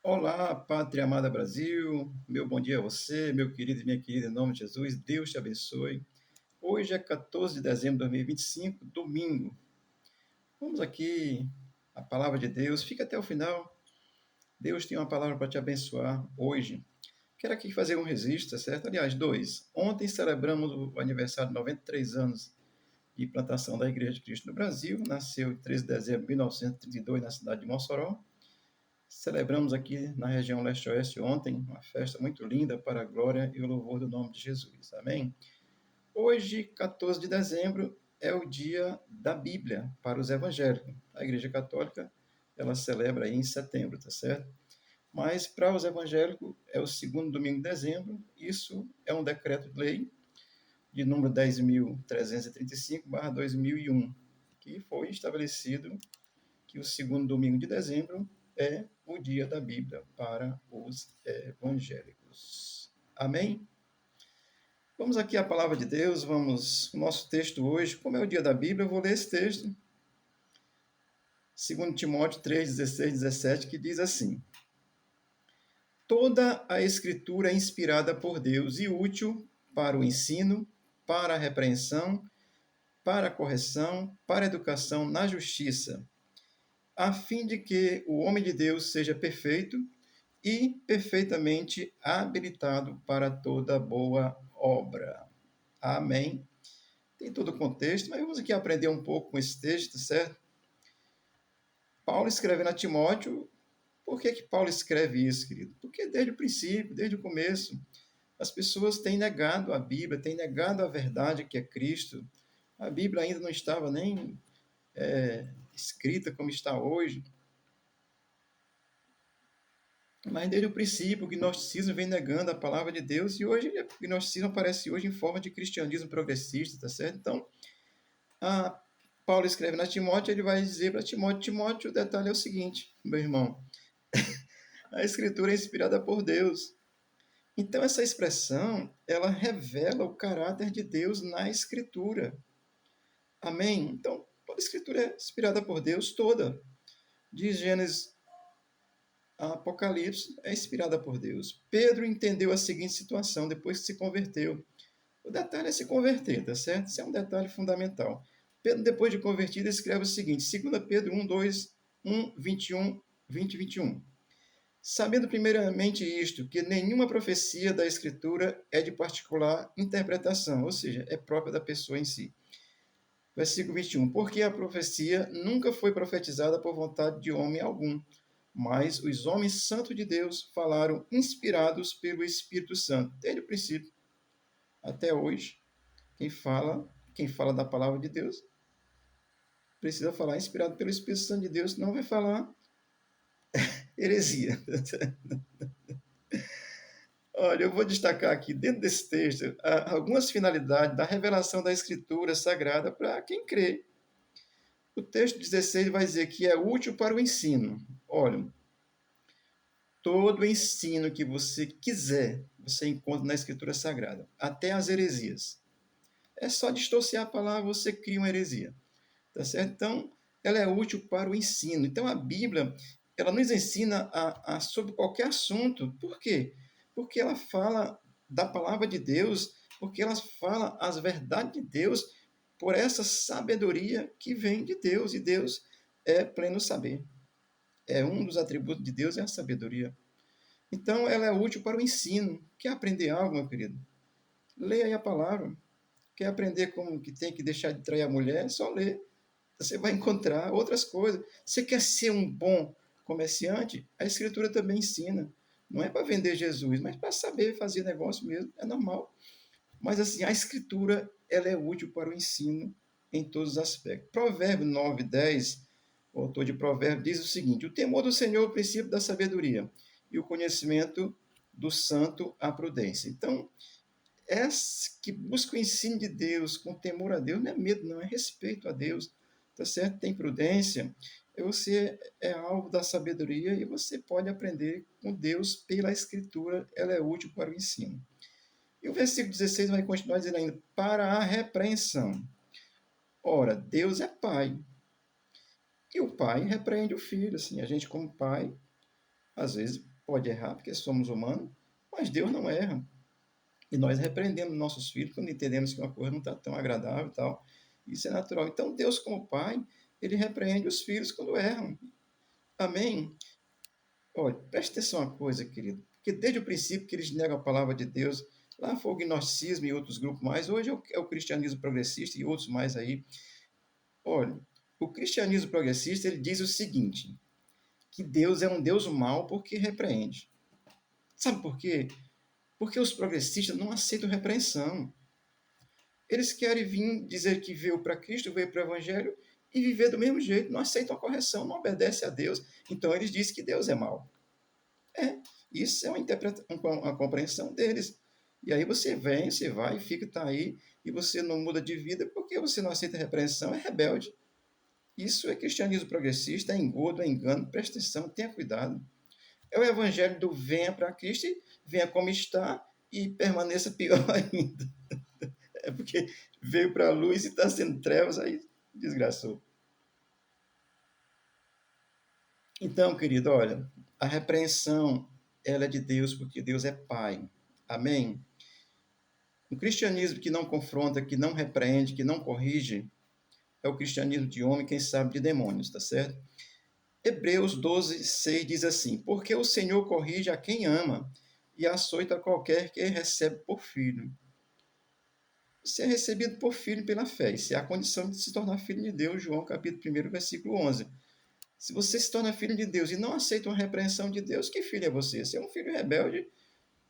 Olá, Pátria Amada Brasil, meu bom dia a você, meu querido e minha querida, em nome de Jesus, Deus te abençoe. Hoje é 14 de dezembro de 2025, domingo. Vamos aqui, a palavra de Deus, fica até o final. Deus tem uma palavra para te abençoar hoje. Quero aqui fazer um registro, certo? Aliás, dois. Ontem celebramos o aniversário de 93 anos de plantação da Igreja de Cristo no Brasil. Nasceu em 13 de dezembro de 1932 na cidade de Mossoró. Celebramos aqui na região leste-oeste ontem uma festa muito linda para a glória e o louvor do nome de Jesus. Amém? Hoje, 14 de dezembro, é o dia da Bíblia para os evangélicos. A Igreja Católica, ela celebra aí em setembro, tá certo? Mas para os evangélicos é o segundo domingo de dezembro. Isso é um decreto de lei de número 10.335/2001, que foi estabelecido que o segundo domingo de dezembro é o dia da Bíblia para os evangélicos. Amém? Vamos aqui à palavra de Deus, o nosso texto hoje, como é o dia da Bíblia, eu vou ler esse texto, 2 Timóteo 3, 16, 17, que diz assim: Toda a Escritura é inspirada por Deus e útil para o ensino, para a repreensão, para a correção, para a educação na justiça, a fim de que o homem de Deus seja perfeito e perfeitamente habilitado para toda boa obra. Amém. Tem todo o contexto, mas vamos aqui aprender um pouco com esse texto, certo? Paulo escrevendo a Timóteo. Por que Paulo escreve isso, querido? Porque desde o princípio, desde o começo, as pessoas têm negado a Bíblia, têm negado a verdade que é Cristo. A Bíblia ainda não estava nem escrita como está hoje. Mas desde o princípio, o gnosticismo vem negando a palavra de Deus e hoje o gnosticismo aparece hoje em forma de cristianismo progressista, tá certo? Então, a Paulo escreve na Timóteo, ele vai dizer para Timóteo, o detalhe é o seguinte, meu irmão, a escritura é inspirada por Deus. Então, essa expressão, ela revela o caráter de Deus na escritura. Amém? Então, toda a escritura é inspirada por Deus, toda. De Gênesis a Apocalipse é inspirada por Deus. Pedro entendeu a seguinte situação depois que se converteu. O detalhe é se converter, tá certo? Isso é um detalhe fundamental. Pedro, depois de convertido, escreve o seguinte, 2 Pedro 1, 2, 1, 21, 20 e 21. Sabendo primeiramente isto, que nenhuma profecia da Escritura é de particular interpretação, ou seja, é própria da pessoa em si. Versículo 21. Porque a profecia nunca foi profetizada por vontade de homem algum, mas os homens santos de Deus falaram inspirados pelo Espírito Santo, desde o princípio até hoje. Quem fala da palavra de Deus, precisa falar inspirado pelo Espírito Santo de Deus, não vai falar heresia. Olha, eu vou destacar aqui, dentro desse texto, algumas finalidades da revelação da Escritura Sagrada para quem crê. O texto 16 vai dizer que é útil para o ensino. Olha, todo ensino que você quiser, você encontra na Escritura Sagrada, até as heresias. É só distorcer a palavra, você cria uma heresia. Tá certo? Então, ela é útil para o ensino. Então, a Bíblia, ela nos ensina sobre qualquer assunto. Por quê? Porque ela fala da palavra de Deus, porque ela fala as verdades de Deus por essa sabedoria que vem de Deus. E Deus é pleno saber. É um dos atributos de Deus é a sabedoria. Então, ela é útil para o ensino. Quer aprender algo, meu querido? Leia aí a palavra. Quer aprender como que tem que deixar de trair a mulher? É só ler. Você vai encontrar outras coisas. Você quer ser um bom comerciante? A Escritura também ensina. Não é para vender Jesus, mas para saber fazer negócio mesmo. É normal. Mas assim, a Escritura ela é útil para o ensino em todos os aspectos. Provérbio 9, 10, o autor de Provérbio diz o seguinte: o temor do Senhor é o princípio da sabedoria, e o conhecimento do santo a prudência. Então, que busca o ensino de Deus com temor a Deus, não é medo, não, é respeito a Deus, tá certo? Tem prudência, você é alvo da sabedoria e você pode aprender com Deus pela Escritura, ela é útil para o ensino. E o versículo 16 vai continuar dizendo ainda, para a repreensão. Ora, Deus é pai, e o pai repreende o filho, assim, a gente como pai, às vezes pode errar, porque somos humanos, mas Deus não erra. E nós repreendemos nossos filhos quando entendemos que uma coisa não está tão agradável e tal. Isso é natural. Então, Deus, como Pai, ele repreende os filhos quando erram. Amém? Olha, preste atenção uma coisa, querido. Porque desde o princípio que eles negam a palavra de Deus, lá foi o gnosticismo e outros grupos mais, hoje é o cristianismo progressista e outros mais aí. Olha, o cristianismo progressista, ele diz o seguinte, que Deus é um Deus mau porque repreende. Sabe por quê? Porque os progressistas não aceitam repreensão. Eles querem vir dizer que veio para Cristo, veio para o Evangelho e viver do mesmo jeito, não aceitam a correção, não obedecem a Deus. Então eles dizem que Deus é mau. É, isso é uma compreensão deles. E aí você vem, você vai, fica, está aí, e você não muda de vida porque você não aceita a repreensão, é rebelde. Isso é cristianismo progressista, é engodo, é engano, presta atenção, tenha cuidado. É o evangelho do venha para Cristo, venha como está e permaneça pior ainda. É porque veio para a luz e está sendo trevas, aí desgraçou. Então, querido, olha, a repreensão, ela é de Deus, porque Deus é Pai. Amém? O cristianismo que não confronta, que não repreende, que não corrige, é o cristianismo de homem, quem sabe de demônios, tá certo? Hebreus 12, 6 diz assim: porque o Senhor corrige a quem ama e açoita qualquer que recebe por filho. Você é recebido por filho pela fé. Isso é a condição de se tornar filho de Deus, João capítulo 1, versículo 11. Se você se torna filho de Deus e não aceita uma repreensão de Deus, que filho é você? Você é um filho rebelde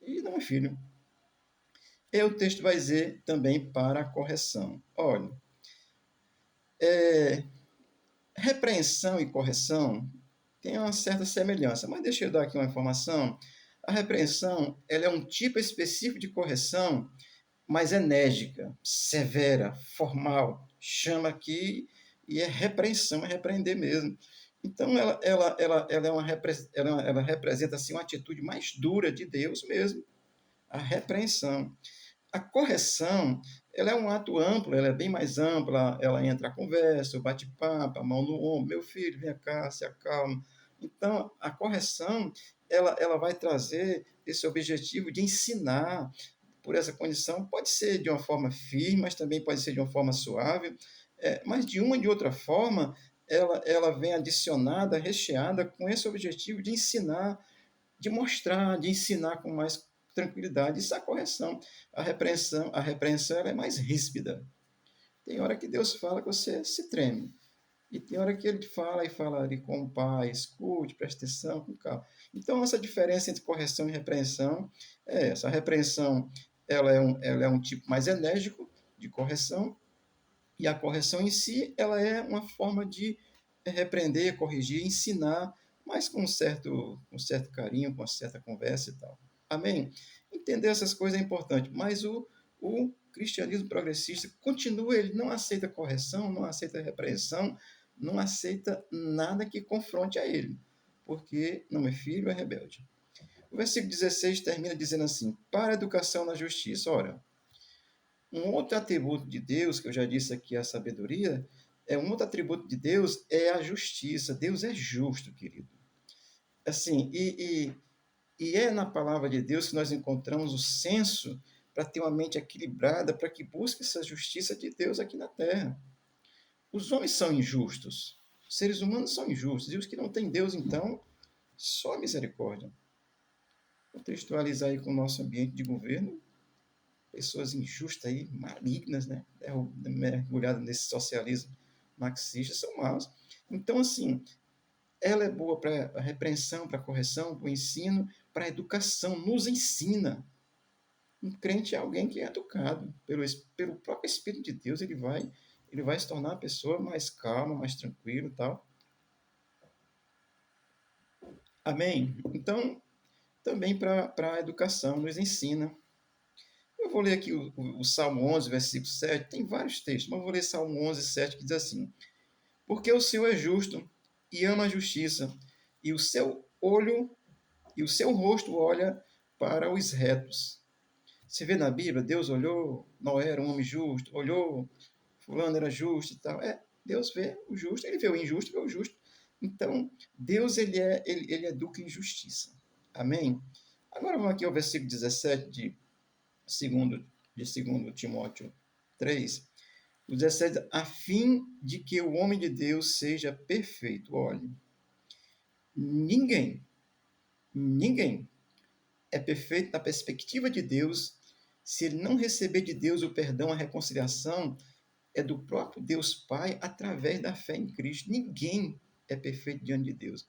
e não é filho. E o texto vai dizer também para a correção. Olha, repreensão e correção têm uma certa semelhança, mas deixa eu dar aqui uma informação. A repreensão ela é um tipo específico de correção, mais enérgica, severa, formal. Chama aqui e é repreensão, é repreender mesmo. Então, ela é ela representa assim, uma atitude mais dura de Deus mesmo, a repreensão. A correção, ela é um ato amplo, ela é bem mais ampla, ela entra a conversa, o bate-papo, a mão no ombro, meu filho, vem cá, se acalma. Então, a correção, ela vai trazer esse objetivo de ensinar por essa condição. Pode ser de uma forma firme, mas também pode ser de uma forma suave, mas de uma e de outra forma, ela vem adicionada, recheada com esse objetivo de ensinar, de mostrar, de ensinar com mais tranquilidade. Isso é a correção. A repreensão ela é mais ríspida. Tem hora que Deus fala que você se treme. E tem hora que ele fala e fala ali com o pai, escute, preste atenção, com calma. Então, essa diferença entre correção e repreensão é essa. A repreensão ela é um tipo mais enérgico de correção, e a correção em si ela é uma forma de repreender, corrigir, ensinar, mas com certo carinho, com certa conversa e tal. Amém? Entender essas coisas é importante, mas o cristianismo progressista continua, ele não aceita correção, não aceita repreensão, não aceita nada que confronte a ele, porque não é filho, é rebelde. O versículo 16 termina dizendo assim: para a educação na justiça. Ora, um outro atributo de Deus, que eu já disse aqui, a sabedoria, um outro atributo de Deus é a justiça. Deus é justo, querido. Assim, e é na palavra de Deus que nós encontramos o senso para ter uma mente equilibrada, para que busque essa justiça de Deus aqui na terra. Os homens são injustos, os seres humanos são injustos, e os que não têm Deus, então, só misericórdia. Contextualizar aí com o nosso ambiente de governo, pessoas injustas aí, malignas, né? Mergulhadas nesse socialismo marxista, são maus. Então, assim, ela é boa para a repreensão, para a correção, para o ensino, para a educação, nos ensina. Um crente é alguém que é educado pelo próprio Espírito de Deus, ele vai se tornar uma pessoa mais calma, mais tranquila e tal. Amém? Então, também para a educação, nos ensina. Eu vou ler aqui o Salmo 11, versículo 7, tem vários textos, mas eu vou ler Salmo 11, 7, que diz assim: porque o Senhor é justo e ama a justiça, e o seu olho e o seu rosto olha para os retos. Você vê na Bíblia, Deus olhou, Noé era um homem justo, olhou, fulano era justo e tal. Deus vê o justo, ele vê o injusto, vê o justo. Então, Deus, ele educa em justiça. Amém? Agora vamos aqui ao versículo 17 de 2 Timóteo 3. O 17, a fim de que o homem de Deus seja perfeito. Olhe, ninguém, ninguém é perfeito na perspectiva de Deus se ele não receber de Deus o perdão, a reconciliação, é do próprio Deus Pai através da fé em Cristo. Ninguém é perfeito diante de Deus.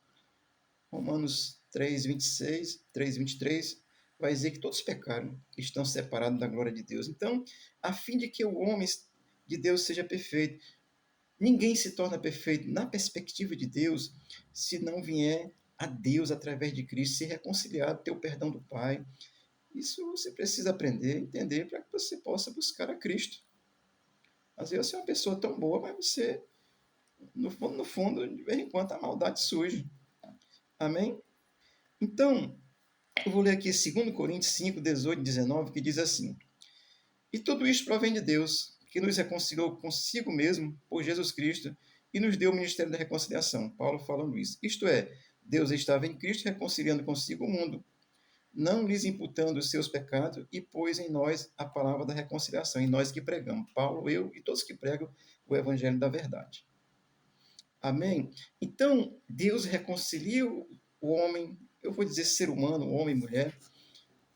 Romanos 3:26, 3:23 vai dizer que todos pecaram e estão separados da glória de Deus. Então, a fim de que o homem de Deus seja perfeito, ninguém se torna perfeito na perspectiva de Deus se não vier a Deus através de Cristo, ser reconciliado, ter o perdão do Pai. Isso você precisa aprender, entender, para que você possa buscar a Cristo. Às vezes você é uma pessoa tão boa, mas você, no fundo, de vez em quando a maldade surge. Amém? Então, eu vou ler aqui 2 Coríntios 5, 18 e 19, que diz assim: E tudo isto provém de Deus, que nos reconciliou consigo mesmo por Jesus Cristo e nos deu o ministério da reconciliação. Paulo falando isso. Isto é, Deus estava em Cristo reconciliando consigo o mundo, não lhes imputando os seus pecados, e pôs em nós a palavra da reconciliação, em nós que pregamos. Paulo, eu e todos que pregam o evangelho da verdade. Amém? Então, Deus reconcilia o homem, eu vou dizer ser humano, homem e mulher,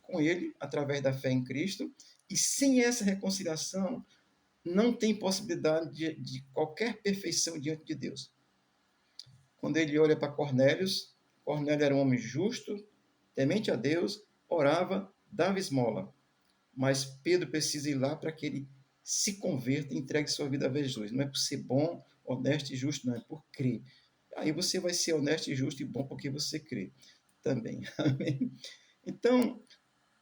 com ele através da fé em Cristo, e sem essa reconciliação não tem possibilidade de qualquer perfeição diante de Deus. Quando ele olha para Cornélios, Cornélio era um homem justo, temente a Deus, orava, dava esmola. Mas Pedro precisa ir lá para que ele se converta e entregue sua vida a Jesus. Não é por ser bom, honesto e justo, não, é por crer. Aí você vai ser honesto e justo e bom porque você crê também. Amém? Então,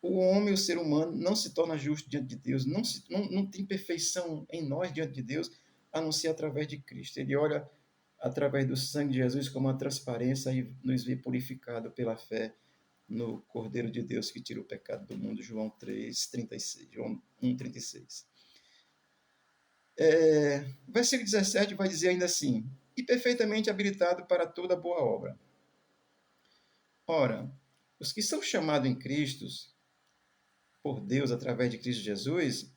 o homem, o ser humano, não se torna justo diante de Deus, não tem perfeição em nós diante de Deus, a não ser através de Cristo. Ele olha através do sangue de Jesus como uma transparência e nos vê purificado pela fé no Cordeiro de Deus que tira o pecado do mundo, João 3:36, João 1:36. O versículo 17 vai dizer ainda assim: e perfeitamente habilitado para toda boa obra. Ora, os que são chamados em Cristo, por Deus, através de Cristo Jesus,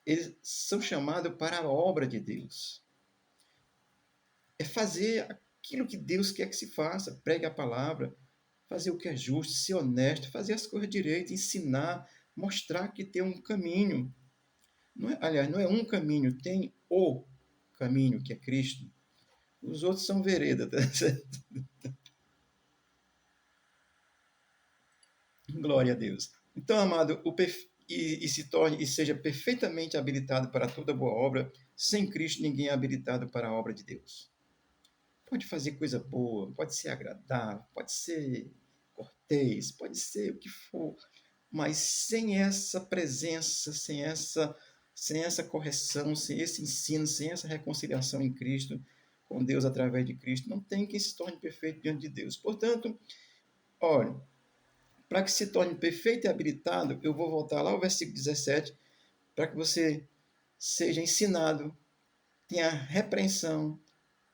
eles são chamados para a obra de Deus. É fazer aquilo que Deus quer que se faça, pregue a palavra, fazer o que é justo, ser honesto, fazer as coisas direito, ensinar, mostrar que tem um caminho. Não é, aliás, não é um caminho, tem o caminho, que é Cristo. Os outros são vereda, tá certo? Glória a Deus. Então, amado, se torne e seja perfeitamente habilitado para toda boa obra. Sem Cristo, ninguém é habilitado para a obra de Deus. Pode fazer coisa boa, pode ser agradável, pode ser cortês, pode ser o que for, mas sem essa presença, sem essa correção, sem esse ensino, sem essa reconciliação em Cristo, com Deus através de Cristo, não tem quem se torne perfeito diante de Deus. Portanto, olha, para que se torne perfeito e habilitado, eu vou voltar lá ao versículo 17, para que você seja ensinado, tenha repreensão,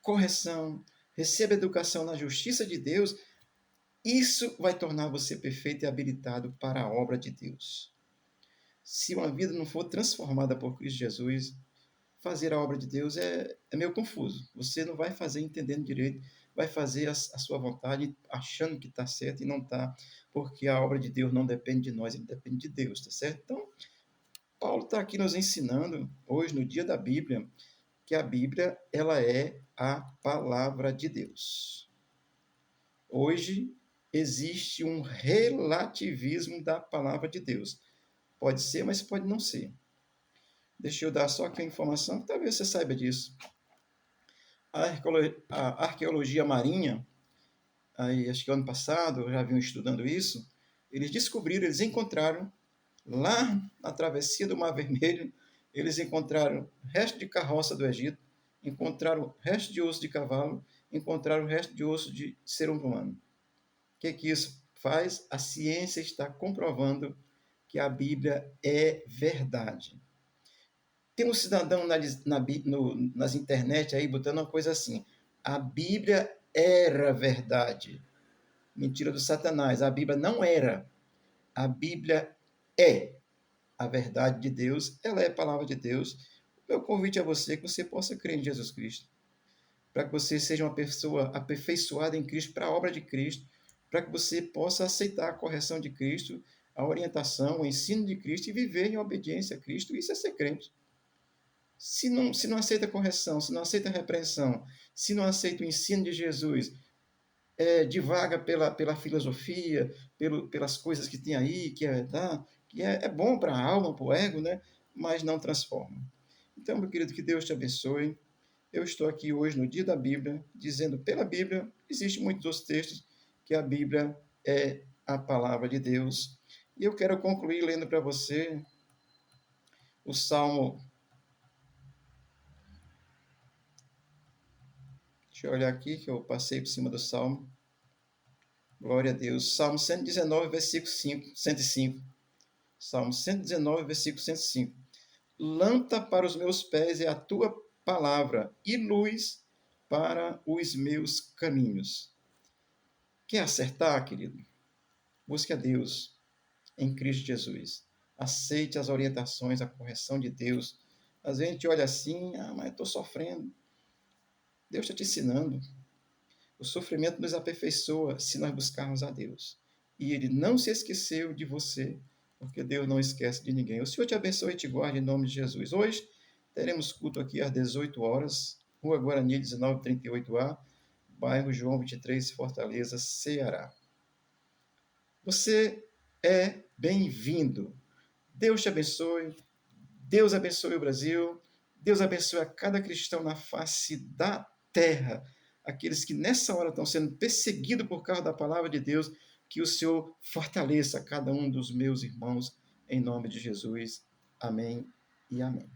correção, receba educação na justiça de Deus. Isso vai tornar você perfeito e habilitado para a obra de Deus. Se uma vida não for transformada por Cristo Jesus, fazer a obra de Deus é meio confuso. Você não vai fazer entendendo direito, vai fazer a sua vontade achando que está certo e não está, porque a obra de Deus não depende de nós, ele depende de Deus, tá certo? Então, Paulo está aqui nos ensinando, hoje, no dia da Bíblia, que a Bíblia ela é a palavra de Deus. Hoje existe um relativismo da palavra de Deus. Pode ser, mas pode não ser. Deixa eu dar só aqui a informação, que talvez você saiba disso. A arqueologia marinha, aí, acho que ano passado, eu já vinham estudando isso, eles encontraram, lá na travessia do Mar Vermelho, eles encontraram resto de carroça do Egito, encontraram resto de osso de cavalo, encontraram resto de osso de ser humano. O que isso faz? A ciência está comprovando que a Bíblia é verdade. Tem um cidadão nas internet aí botando uma coisa assim: a Bíblia era verdade. Mentira do Satanás. A Bíblia não era. A Bíblia é a verdade de Deus, ela é a palavra de Deus. Meu convite a você é que você possa crer em Jesus Cristo, para que você seja uma pessoa aperfeiçoada em Cristo, para a obra de Cristo, para que você possa aceitar a correção de Cristo, a orientação, o ensino de Cristo e viver em obediência a Cristo. Isso é ser crente. Se não aceita a correção, se não aceita a repreensão, se não aceita o ensino de Jesus, divaga pela filosofia, pelas coisas que tem aí, que é bom para a alma, para o ego, né? Mas não transforma. Então, meu querido, que Deus te abençoe. Eu estou aqui hoje no dia da Bíblia, dizendo pela Bíblia, existem muitos outros textos que a Bíblia é a palavra de Deus. E eu quero concluir lendo para você o Salmo. Deixa eu olhar aqui, que eu passei por cima do Salmo. Glória a Deus. Salmo 119, versículo 5, 105. Salmo 119, versículo 105. Lâmpada para os meus pés é a tua palavra e luz para os meus caminhos. Quer acertar, querido? Busque a Deus em Cristo Jesus. Aceite as orientações, a correção de Deus. Às vezes a gente olha assim, mas eu estou sofrendo. Deus está te ensinando. O sofrimento nos aperfeiçoa se nós buscarmos a Deus. E Ele não se esqueceu de você, porque Deus não esquece de ninguém. O Senhor te abençoe e te guarde em nome de Jesus. Hoje teremos culto aqui às 18 horas, Rua Guarani, 1938A, bairro João 23, Fortaleza, Ceará. Você é bem-vindo. Deus te abençoe. Deus abençoe o Brasil. Deus abençoe a cada cristão na face da terra. Aqueles que nessa hora estão sendo perseguidos por causa da palavra de Deus, que o Senhor fortaleça cada um dos meus irmãos, em nome de Jesus. Amém e amém.